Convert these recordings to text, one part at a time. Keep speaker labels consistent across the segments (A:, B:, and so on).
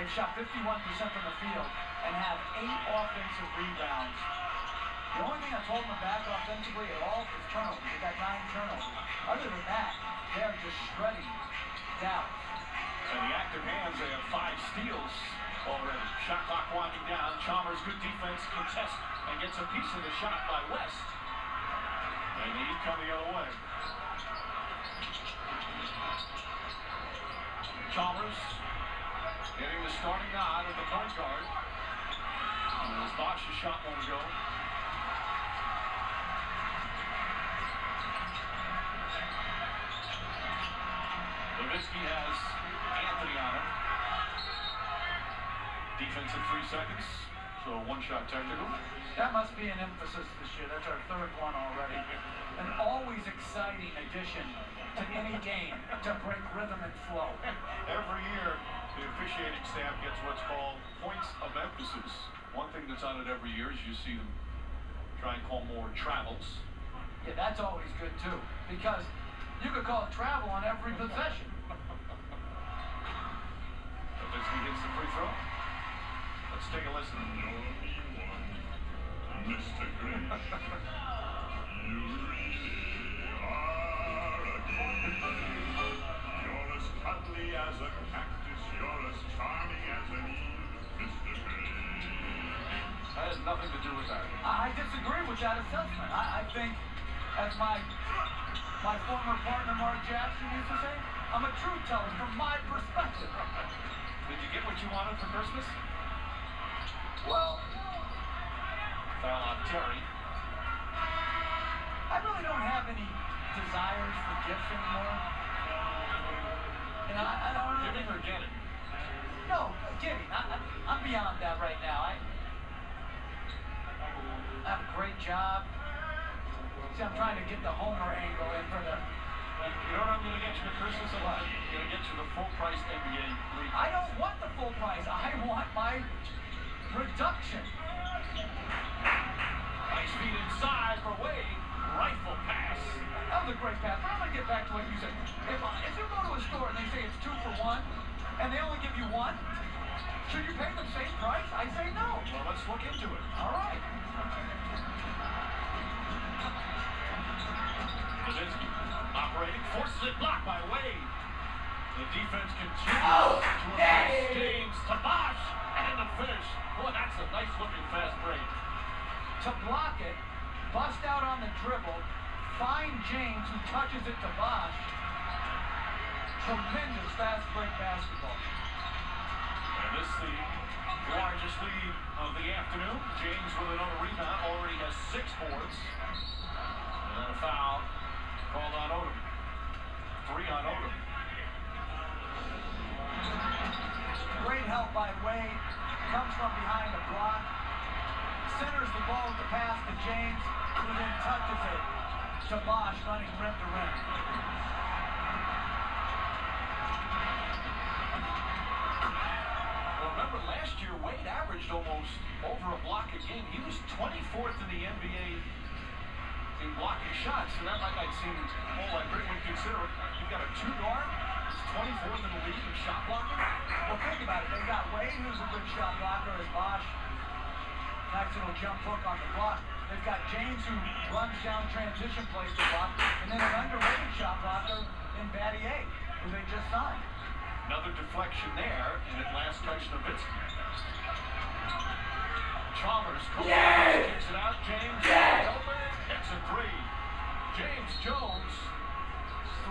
A: They've shot 51% from the field and have 8 offensive rebounds. The only thing that's holding them back offensively at all is turnovers. They've got 9 turnovers. Other than that, they're just shredding Dallas.
B: And the active hands, they have 5 steals already. Shot clock winding down. Chalmers, good defense, contests, and gets a piece of the shot by West. And he come the other way. Chalmers getting the starting nod at the point guard. And as Bosch's shot won't go. Levinsky has Anthony on him. Defense in 3 seconds. So 1-shot technical.
A: That must be an emphasis this year. That's our 3rd one already. An always exciting addition to any game to break rhythm and flow.
B: Every year, the officiating staff gets what's called points of emphasis. One thing that's on it every year is you see them try and call more travels.
A: Yeah, that's always good too, because you could call it travel on every possession.
B: Levinsky gets the free throw. Let's take a listen.
C: Mr. Grinch, you really are a gift. You're as cuddly as a cactus, you're as charming as an eel, Mr. Grinch.
B: That has nothing to do with that.
A: I disagree with that assessment. I think, as my former partner Mark Jackson used to say, I'm a truth teller from my perspective.
B: Did you get what you wanted for Christmas?
A: Well,
B: foul on Terry.
A: I really don't have any desires for gifts anymore. And I don't know.
B: Giving or getting?
A: No, getting. I'm beyond that right now. I have a great job. See, I'm trying to get the Homer angle in for the...
B: You know what I'm going to get you for Christmas? I'm going to get you the full-price NBA league.
A: I don't want the full price. I want my reduction.
B: Nice feed inside for Wade. Rifle pass.
A: That was a great pass. But I'm going to get back to what you said. If you go to a store and they say it's 2 for 1, and they only give you 1, should you pay the same price? I say no.
B: Well, let's look into it.
A: All right.
B: Levinsky operating, forces it, blocked by Wade. The defense continues to arrest James. Tabash, and the finish. Boy, that's a nice-looking fast break.
A: To block it, bust out on the dribble, find James, who touches it to Bosch. Tremendous fast break basketball.
B: And this is the largest lead of the afternoon. James with another rebound, already has 6 boards. And then a foul called on Odom. 3 on Odom.
A: Great help by Wade. Comes from behind the block. Centers the ball with the pass to James, who then touches it to Bosch, running rim to rim.
B: Well, remember last year, Wade averaged almost over a block a game. He was 24th in the NBA in blocking shots, and that might not seem all that great when you consider it. You've got a 2-guard. 24th in the league in shot blocking.
A: Well, think about it. They've got Wade, who's a good shot blocker, as Bosch. Nice little jump hook on the block. They've got James, who runs down transition plays to block, and then an underrated shot blocker in Battier, who they just signed.
B: Another deflection there, and at last touch Nowitzki. Chalmers kicks it out. James open, hits a 3. James Jones,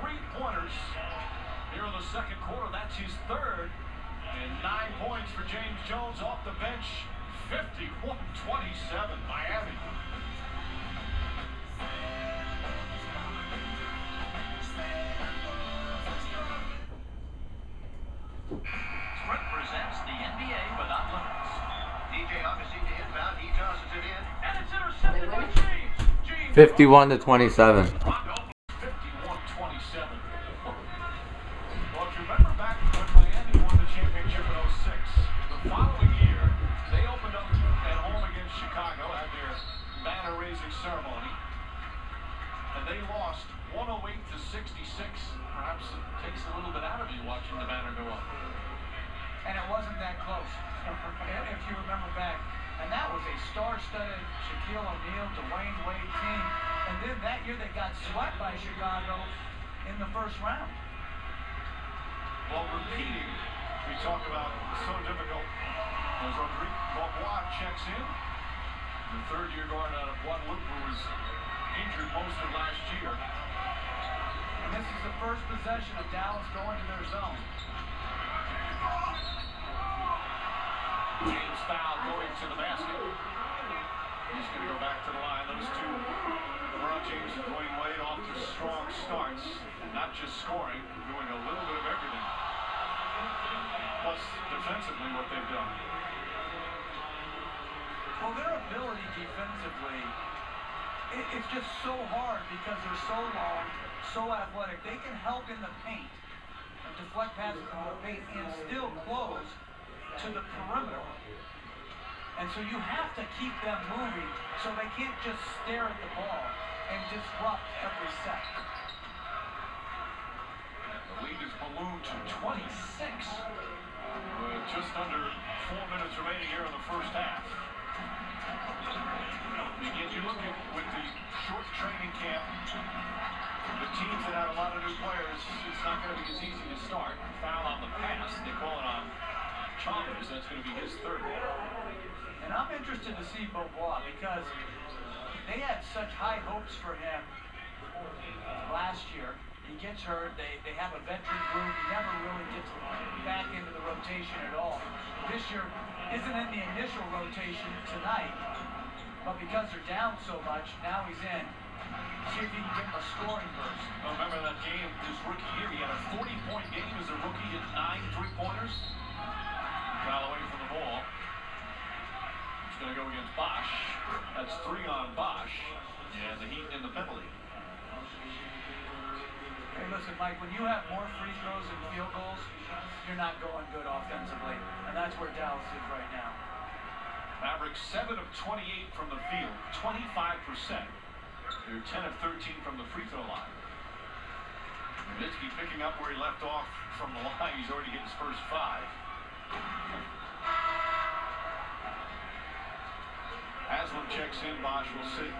B: 3-pointers. Here in the second quarter, that's his 3rd. And 9 points for James Jones off the bench. 51-27, Miami.
D: Sprint presents the NBA without limits. DJ Augustine to inbound. He tosses it in. And it's intercepted by James.
E: 51-27.
B: Remember back when Miami won the championship in 06, the following year, they opened up at home against Chicago, had their banner-raising ceremony, and they lost 108-66. Perhaps it takes a little bit out of you watching the banner go up.
A: And it wasn't that close, if you remember back. And that was a star-studded Shaquille O'Neal, Dwayne Wade team. And then that year they got swept by Chicago in the first round.
B: Well, repeating, we talk about so difficult. As Rodrigo checks in, the third-year guard out of Guadalupe, who was injured most of last year.
A: And this is the first possession of Dallas going to their zone.
B: James foul going to the basket. He's going to go back to the line. Those two, LeBron James and Dwayne Wade, off to strong starts. Not just scoring, doing a little bit of everything. Plus, defensively, what they've done.
A: Well, their ability defensively, it's just so hard because they're so long, so athletic. They can help in the paint and deflect passes in the paint and still close to the perimeter. And so you have to keep them moving so they can't just stare at the ball and disrupt every set.
B: The lead is ballooned to 26 with just under 4 minutes remaining here in the first half. Again, you look at with the short training camp, the teams that have a lot of new players, it's not going to be as easy to start. Foul on the pass, they call it on Chalmers. That's going to be his third.
A: And I'm interested to see Beaubois because they had such high hopes for him last year. He gets hurt. They have a veteran group. He never really gets back into the rotation at all. This year isn't in the initial rotation tonight, but because they're down so much, now he's in. See if he can get a scoring burst.
B: Well, remember that game his rookie year? He had a 40-point game as a rookie, hit 9 3-pointers. Foul away from the ball. He's going to go against Bosch. That's 3 on Bosch. And the Heat in the penalty.
A: Hey, listen, Mike, when you have more free throws and field goals, you're not going good offensively. And that's where Dallas is right now.
B: Mavericks 7 of 28 from the field, 25%. They're 10 of 13 from the free throw line. Nowitzki picking up where he left off from the line. He's already hit his first 5. Haslam checks in. Bosch will sit.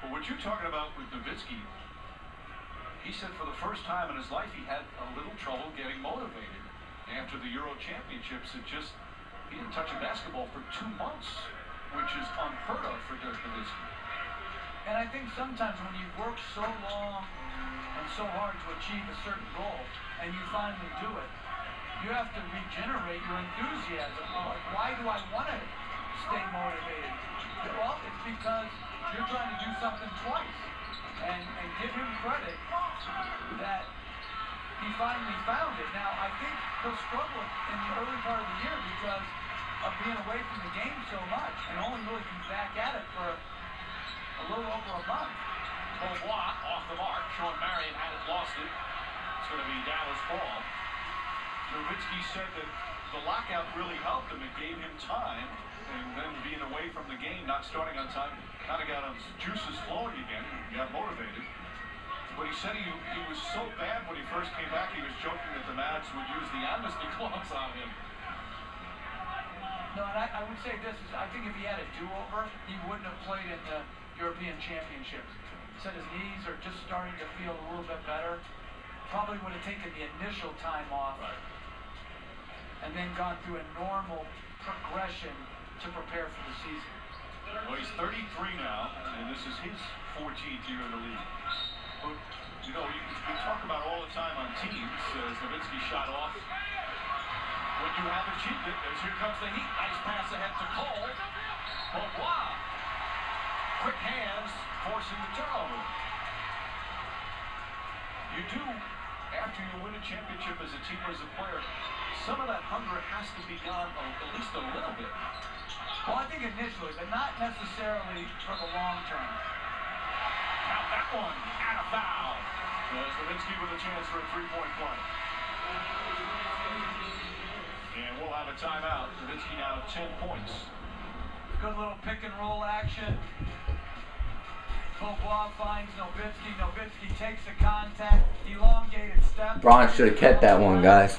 B: But what you're talking about with Nowitzki, he said for the first time in his life he had a little trouble getting motivated. After the Euro Championships, he didn't touch a basketball for 2 months, which is unheard of for Dirk Nowitzki.
A: And I think sometimes when you work so long and so hard to achieve a certain goal, and you finally do it, you have to regenerate your enthusiasm. Like, why do I want to stay motivated? Well, it's because you're trying to do something twice. And give him credit that he finally found it. Now, I think he'll struggle in the early part of the year because of being away from the game so much and only really be back at it for a little over a month.
B: Beaubois off the mark. Sean Marion hadn't lost it. It's going to be Dallas ball. Nowitzki said that the lockout really helped him. It gave him time. And then being away from the game, not starting on time, kind of got his juices flowing again. He got motivated. But he said he was so bad when he first came back, he was joking that the Mavs would use the amnesty clause on him.
A: No, and I would say this, is I think if he had a do-over, he wouldn't have played in the European Championships. He said his knees are just starting to feel a little bit better. Probably would have taken the initial time off.
B: Right.
A: And then gone through a normal progression to prepare for the season.
B: Well, he's 33 now, and this is his 14th year in the league. But, you know, we talk about all the time on teams, as Nowitzki shot off. When you have achieved it, as here comes the Heat. Nice pass ahead to Cole. Beaubois. Quick hands, forcing the turnover. You do, after you win a championship as a team or as a player, some of that hunger has to be gone at least a little bit.
A: Well, I think initially, but not necessarily for the long term.
B: Count that one, and a foul. There's Nowitzki with a chance for a 3-point play. And we'll have a timeout. Nowitzki now 10 points.
A: Good little pick and roll action. Beaubois finds Nowitzki. Nowitzki takes the contact. Elongated step.
E: Bron should have kept that one, guys.